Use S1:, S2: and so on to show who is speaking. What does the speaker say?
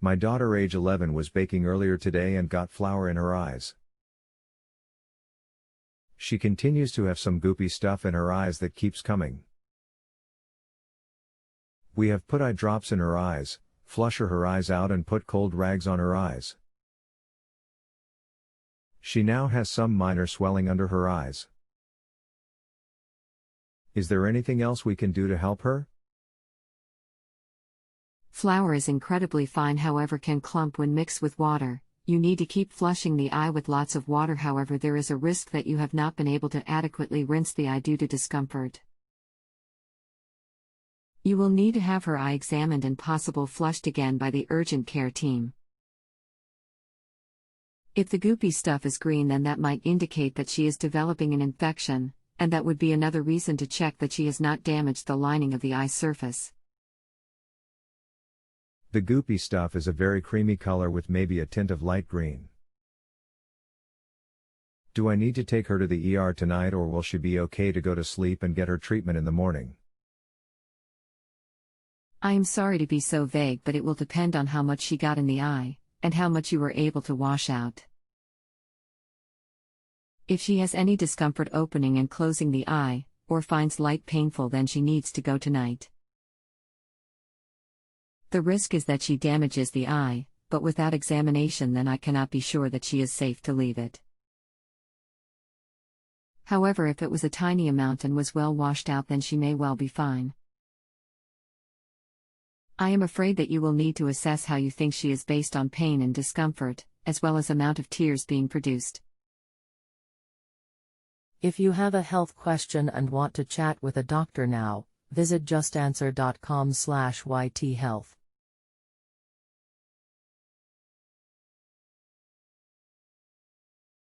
S1: My daughter age 11 was baking earlier today and got flour in her eyes. She continues to have some goopy stuff in her eyes that keeps coming. We have put eye drops in her eyes, flush her eyes out and put cold rags on her eyes. She now has some minor swelling under her eyes. Is there anything else we can do to help her?
S2: Flour is incredibly fine, however can clump when mixed with water. You need to keep flushing the eye with lots of water, however there is a risk that you have not been able to adequately rinse the eye due to discomfort. You will need to have her eye examined and possible flushed again by the urgent care team. If the goopy stuff is green, then that might indicate that she is developing an infection, and that would be another reason to check that she has not damaged the lining of the eye surface.
S1: The goopy stuff is a very creamy color with maybe a tint of light green. Do I need to take her to the ER tonight, or will she be okay to go to sleep and get her treatment in the morning?
S2: I am sorry to be so vague, but it will depend on how much she got in the eye, and how much you were able to wash out. If she has any discomfort opening and closing the eye, or finds light painful, then she needs to go tonight. The risk is that she damages the eye, but without examination then I cannot be sure that she is safe to leave it. However, if it was a tiny amount and was well washed out, then she may well be fine. I am afraid that you will need to assess how you think she is based on pain and discomfort, as well as amount of tears being produced.
S3: If you have a health question and want to chat with a doctor now, visit justanswer.com/ythealth.